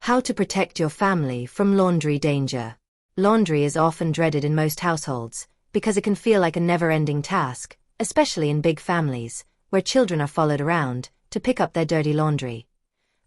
How to protect your family from laundry danger. Laundry is often dreaded in most households because it can feel like a never-ending task, especially in big families, where children are followed around to pick up their dirty laundry.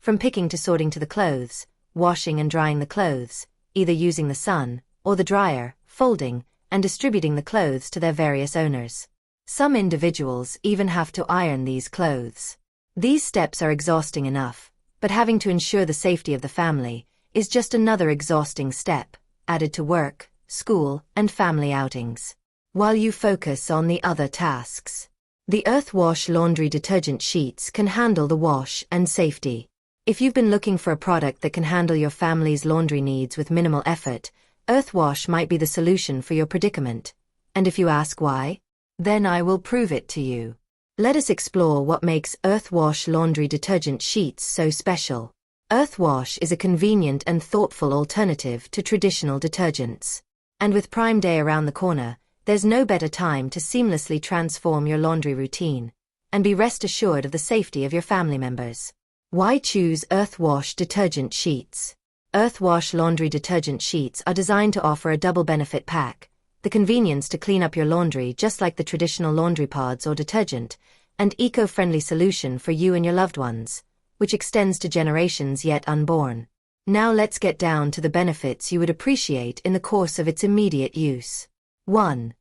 From picking to sorting to the clothes, washing and drying the clothes, either using the sun or the dryer, folding, and distributing the clothes to their various owners. Some individuals even have to iron these clothes. These steps are exhausting enough, but having to ensure the safety of the family is just another exhausting step, added to work, school, and family outings. While you focus on the other tasks, the Earthwash laundry detergent sheets can handle the wash and safety. If you've been looking for a product that can handle your family's laundry needs with minimal effort, Earthwash might be the solution for your predicament. And if you ask why, then I will prove it to you. Let us explore what makes Earthwash laundry detergent sheets so special. Earthwash is a convenient and thoughtful alternative to traditional detergents. And with Prime Day around the corner, there's no better time to seamlessly transform your laundry routine and be rest assured of the safety of your family members. Why choose Earthwash detergent sheets? Earthwash laundry detergent sheets are designed to offer a double benefit pack: the convenience to clean up your laundry just like the traditional laundry pods or detergent, and eco-friendly solution for you and your loved ones, which extends to generations yet unborn. Now let's get down to the benefits you would appreciate in the course of its immediate use. 1.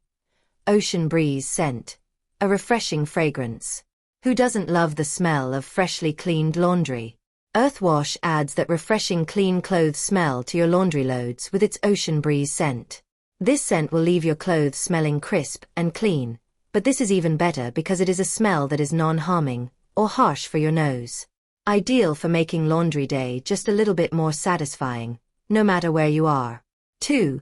Ocean Breeze Scent. A refreshing fragrance. Who doesn't love the smell of freshly cleaned laundry? Earthwash adds that refreshing clean clothes smell to your laundry loads with its Ocean Breeze scent. This scent will leave your clothes smelling crisp and clean, but this is even better because it is a smell that is non-harming or harsh for your nose. Ideal for making laundry day just a little bit more satisfying, no matter where you are. 2.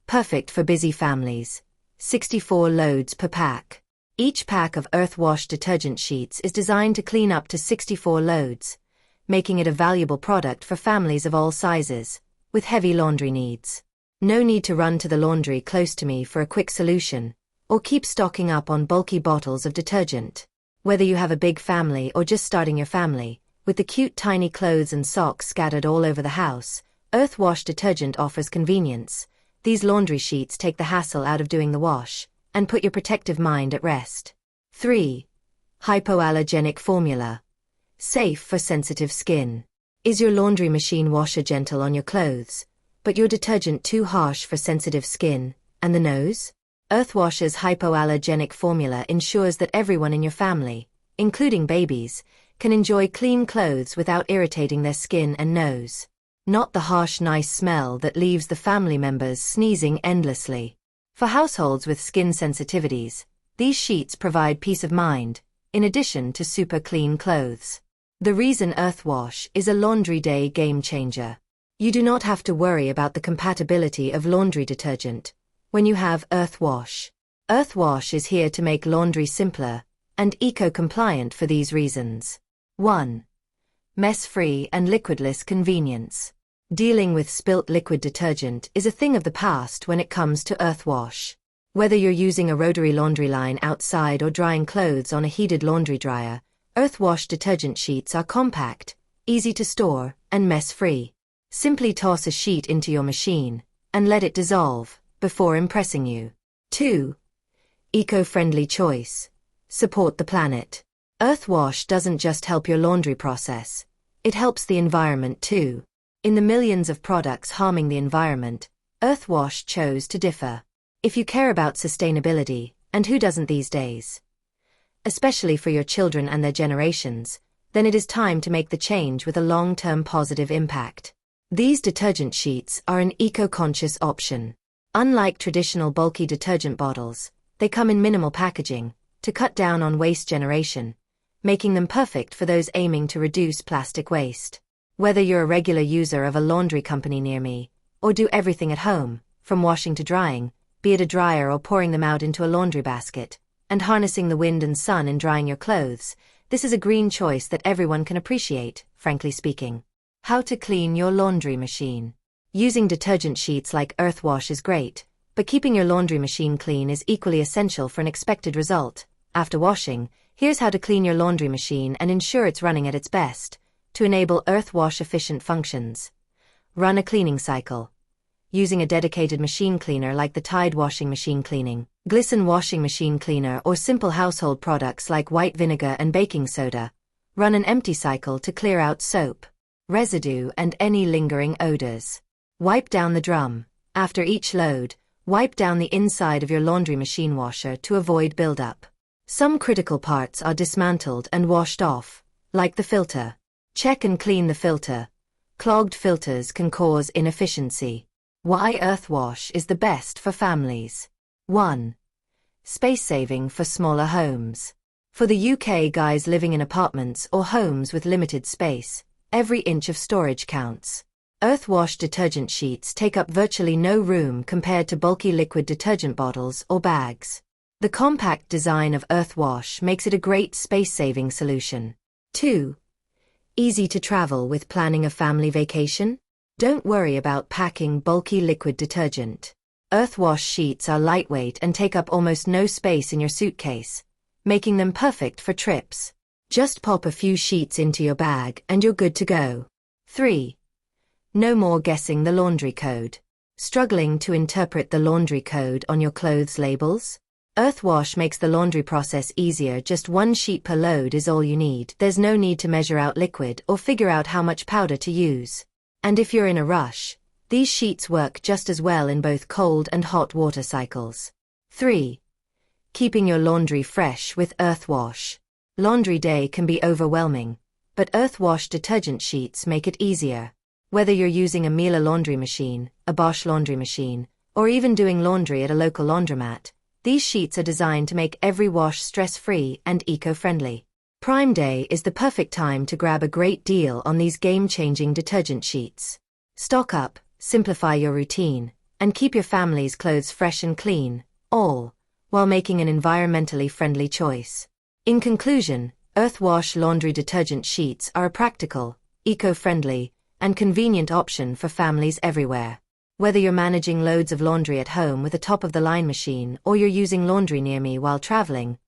Perfect for busy families. 64 loads per pack. Each pack of Earthwash detergent sheets is designed to clean up to 64 loads, making it a valuable product for families of all sizes, with heavy laundry needs. No need to run to the laundry close to me for a quick solution, or keep stocking up on bulky bottles of detergent. Whether you have a big family or just starting your family, with the cute tiny clothes and socks scattered all over the house, Earthwash detergent offers convenience. These laundry sheets take the hassle out of doing the wash and put your protective mind at rest. 3. Hypoallergenic formula. Safe for sensitive skin. Is your laundry machine washer gentle on your clothes, but your detergent too harsh for sensitive skin and the nose? Earthwash's hypoallergenic formula ensures that everyone in your family, including babies, can enjoy clean clothes without irritating their skin and nose. Not the harsh nice smell that leaves the family members sneezing endlessly. For households with skin sensitivities, these sheets provide peace of mind, in addition to super clean clothes. The reason Earthwash is a laundry day game changer. You do not have to worry about the compatibility of laundry detergent when you have Earthwash. Earthwash is here to make laundry simpler and eco-compliant for these reasons. 1. Mess-free and liquidless convenience. Dealing with spilt liquid detergent is a thing of the past when it comes to Earthwash. Whether you're using a rotary laundry line outside or drying clothes on a heated laundry dryer, Earthwash detergent sheets are compact, easy to store, and mess-free. Simply toss a sheet into your machine and let it dissolve before impressing you. 2. Eco-friendly choice. Support the planet. Earthwash doesn't just help your laundry process, it helps the environment too. In the millions of products harming the environment, Earthwash chose to differ. If you care about sustainability, and who doesn't these days, especially for your children and their generations, then it is time to make the change with a long-term positive impact. These detergent sheets are an eco-conscious option. Unlike traditional bulky detergent bottles, they come in minimal packaging to cut down on waste generation, making them perfect for those aiming to reduce plastic waste. Whether you're a regular user of a laundry company near me, or do everything at home, from washing to drying, be it a dryer or pouring them out into a laundry basket, and harnessing the wind and sun in drying your clothes, this is a green choice that everyone can appreciate, frankly speaking. How to clean your laundry machine. Using detergent sheets like Earthwash is great, but keeping your laundry machine clean is equally essential for an expected result. After washing, here's how to clean your laundry machine and ensure it's running at its best. To enable Earthwash efficient functions, Run a cleaning cycle. Using a dedicated machine cleaner like the Tide washing machine cleaning, Glisten washing machine cleaner, or simple household products like white vinegar and baking soda, run an empty cycle to clear out soap, residue, and any lingering odors. Wipe down the drum. After each load, wipe down the inside of your laundry machine washer to avoid buildup. Some critical parts are dismantled and washed off, like the filter. Check and clean the filter. Clogged filters can cause inefficiency. Why earthwash is the best for families. 1. Space saving for smaller homes. For the UK guys living in apartments or homes with limited space, every inch of storage counts. Earthwash detergent sheets take up virtually no room compared to bulky liquid detergent bottles or bags. The compact design of Earthwash makes it a great space-saving solution. 2. Easy to travel with planning a family vacation? Don't worry about packing bulky liquid detergent. Earthwash sheets are lightweight and take up almost no space in your suitcase, making them perfect for trips. Just pop a few sheets into your bag and you're good to go. 3. No more guessing the laundry code. Struggling to interpret the laundry code on your clothes labels? Earthwash makes the laundry process easier. Just one sheet per load is all you need. There's no need to measure out liquid or figure out how much powder to use. And if you're in a rush, these sheets work just as well in both cold and hot water cycles. 3. Keeping your laundry fresh with Earthwash. Laundry day can be overwhelming, but Earthwash detergent sheets make it easier. Whether you're using a Miele laundry machine, a Bosch laundry machine, or even doing laundry at a local laundromat, these sheets are designed to make every wash stress-free and eco-friendly. Prime Day is the perfect time to grab a great deal on these game-changing detergent sheets. Stock up, simplify your routine, and keep your family's clothes fresh and clean, all while making an environmentally friendly choice. In conclusion, Earthwash laundry detergent sheets are a practical, eco-friendly, and convenient option for families everywhere. Whether you're managing loads of laundry at home with a top-of-the-line machine or you're using Laundry Near Me while traveling,